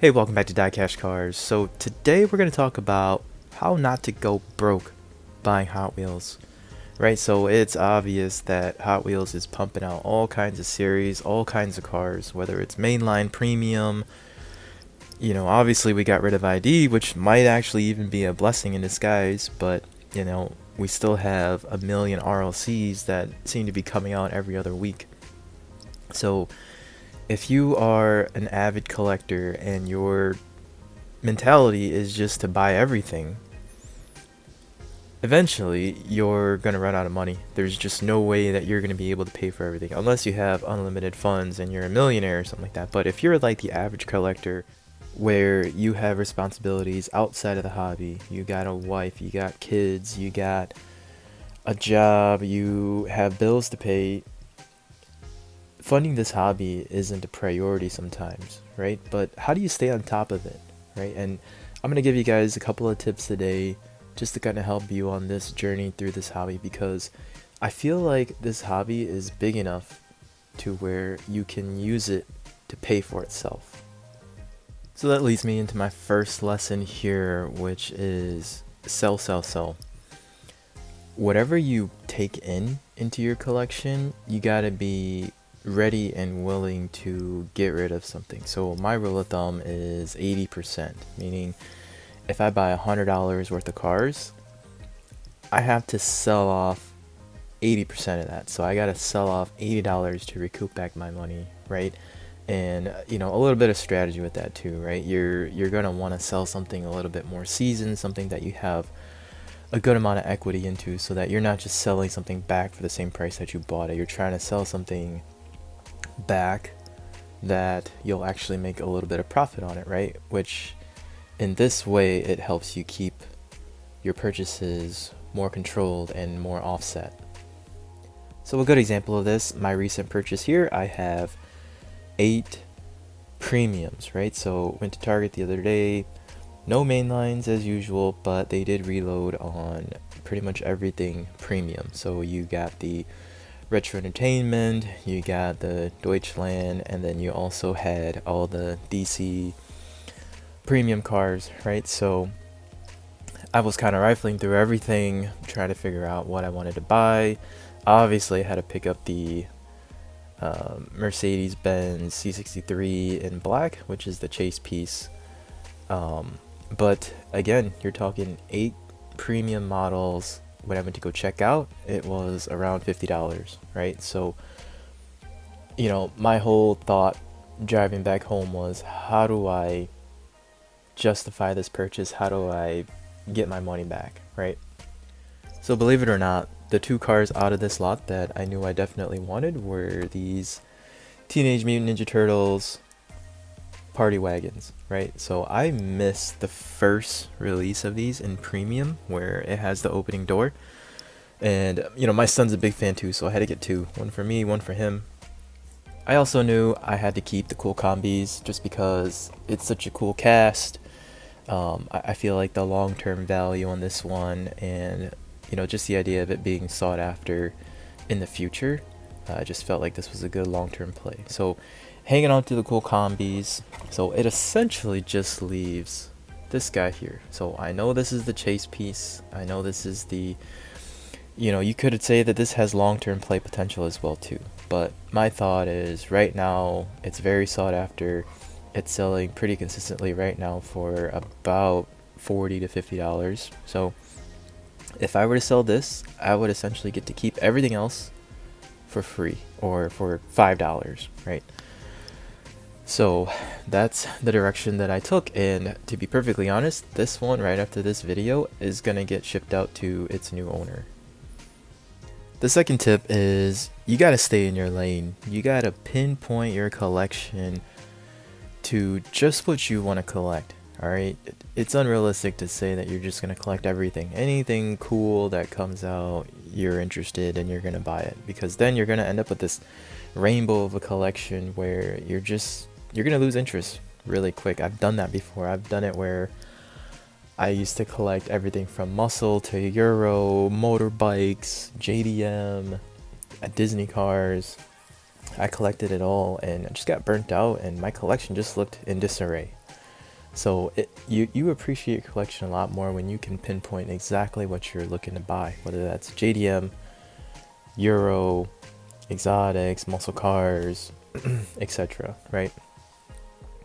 Hey, welcome back to DieCash Cars. So today we're going to talk about how not to go broke buying Hot Wheels. Right, so it's obvious that Hot Wheels is pumping out all kinds of series, all kinds of cars, whether it's mainline, premium. Obviously we got rid of ID, which might actually even be a blessing in disguise, but, we still have a million RLCs that seem to be coming out every other week. So if you are an avid collector and your mentality is just to buy everything, eventually you're going to run out of money. There's just no way that you're going to be able to pay for everything unless you have unlimited funds and you're a millionaire or something like that. But if you're like the average collector where you have responsibilities outside of the hobby, you got a wife, you got kids, you got a job, you have bills to pay, funding this hobby isn't a priority sometimes, right? But how do you stay on top of it, right? And I'm going to give you guys a couple of tips today just to kind of help you on this journey through this hobby, because I feel like this hobby is big enough to where you can use it to pay for itself. So that leads me into my first lesson here, which is sell, sell, sell. Whatever you take into your collection, you got to be ready and willing to get rid of something. So my rule of thumb is 80%, meaning if I buy $100 worth of cars, I have to sell off 80% of that. So I got to sell off $80 to recoup back my money, right? And a little bit of strategy with that too, right? You're going to want to sell something a little bit more seasoned, something that you have a good amount of equity into, so that you're not just selling something back for the same price that you bought it. You're trying to sell something back that you'll actually make a little bit of profit on it, right? Which in this way it helps you keep your purchases more controlled and more offset. So a good example of this, my recent purchase here, I have 8 premiums, right? So went to Target the other day, no main lines as usual, but they did reload on pretty much everything premium. So you got the Retro Entertainment, you got the Deutschland, and then you also had all the DC premium cars, right? So I was kind of rifling through everything, trying to figure out what I wanted to buy. Obviously I had to pick up the Mercedes-Benz C63 in black, which is the chase piece. But again, you're talking 8 premium models. When I went to go check out, it was around $50, right? So, my whole thought driving back home was, how do I justify this purchase? How do I get my money back, right? So believe it or not, the 2 cars out of this lot that I knew I definitely wanted were these Teenage Mutant Ninja Turtles party wagons, right? So I missed the first release of these in premium, where it has the opening door, and my son's a big fan too, so I had to get 2, one for me, one for him. I also knew I had to keep the cool combis just because it's such a cool cast. I feel like the long-term value on this one, and just the idea of it being sought after in the future, I just felt like this was a good long-term play. So hanging on to the cool combis. So it essentially just leaves this guy here. So I know this is the chase piece. I know this is the, you could say that this has long-term play potential as well too. But my thought is right now it's very sought after. It's selling pretty consistently right now for about $40 to $50. So if I were to sell this, I would essentially get to keep everything else for free, or for $5, right? So that's the direction that I took, and to be perfectly honest, this one right after this video is gonna get shipped out to its new owner. The second tip is you gotta stay in your lane. You gotta pinpoint your collection to just what you want to collect. Alright, it's unrealistic to say that you're just going to collect everything. Anything cool that comes out, you're interested and you're going to buy it, because then you're going to end up with this rainbow of a collection where you're going to lose interest really quick. I've done that before. I've done it where I used to collect everything from muscle to Euro, motorbikes, JDM, Disney cars. I collected it all and I just got burnt out, and my collection just looked in disarray. So you appreciate your collection a lot more when you can pinpoint exactly what you're looking to buy, whether that's JDM, Euro, exotics, muscle cars, etc. Right?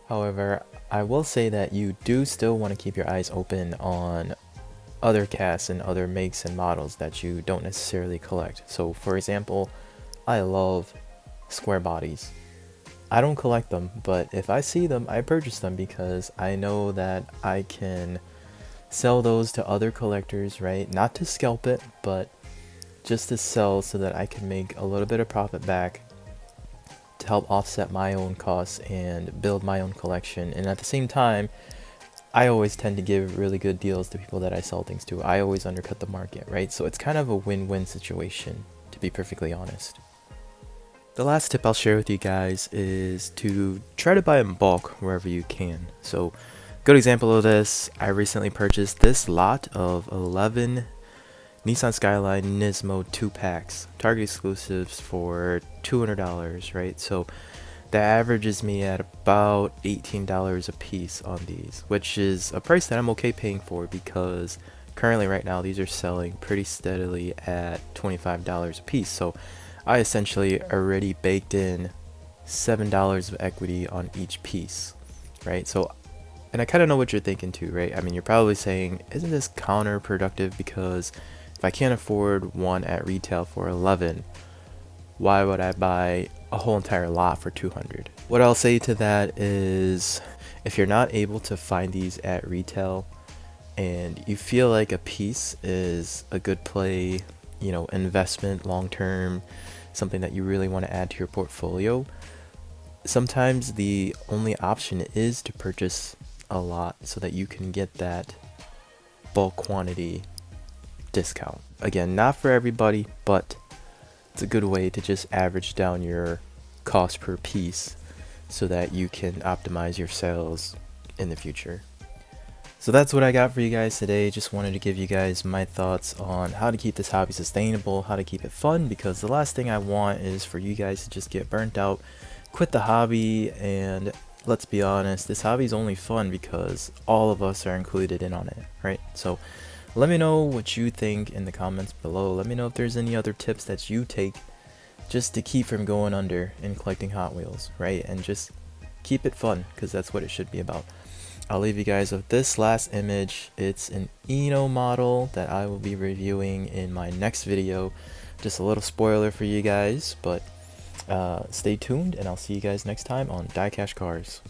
However, I will say that you do still want to keep your eyes open on other casts and other makes and models that you don't necessarily collect. So for example, I love square bodies. I don't collect them, but if I see them, I purchase them because I know that I can sell those to other collectors, right? Not to scalp it, but just to sell so that I can make a little bit of profit back to help offset my own costs and build my own collection. And at the same time, I always tend to give really good deals to people that I sell things to. I always undercut the market, right? So it's kind of a win-win situation, to be perfectly honest. The last tip I'll share with you guys is to try to buy in bulk wherever you can. So, good example of this, I recently purchased this lot of 11 Nissan Skyline Nismo 2-packs, Target exclusives for $200, right? So that averages me at about $18 a piece on these, which is a price that I'm okay paying for because currently right now these are selling pretty steadily at $25 a piece. So I essentially already baked in $7 of equity on each piece, right? So, and I kind of know what you're thinking too, right? I mean, you're probably saying, isn't this counterproductive? Because if I can't afford one at retail for 11, why would I buy a whole entire lot for 200? What I'll say to that is, if you're not able to find these at retail and you feel like a piece is a good play, you know, investment long term, something that you really want to add to your portfolio, sometimes the only option is to purchase a lot so that you can get that bulk quantity discount. Again, not for everybody, but it's a good way to just average down your cost per piece so that you can optimize your sales in the future. So that's what I got for you guys today. Just wanted to give you guys my thoughts on how to keep this hobby sustainable, how to keep it fun, because the last thing I want is for you guys to just get burnt out, quit the hobby, and let's be honest, this hobby is only fun because all of us are included in on it, right? So let me know what you think in the comments below. Let me know if there's any other tips that you take just to keep from going under in collecting Hot Wheels, right? And just keep it fun, because that's what it should be about. I'll leave you guys with this last image. It's an Eno model that I will be reviewing in my next video. Just a little spoiler for you guys, but stay tuned and I'll see you guys next time on DieCash Cars.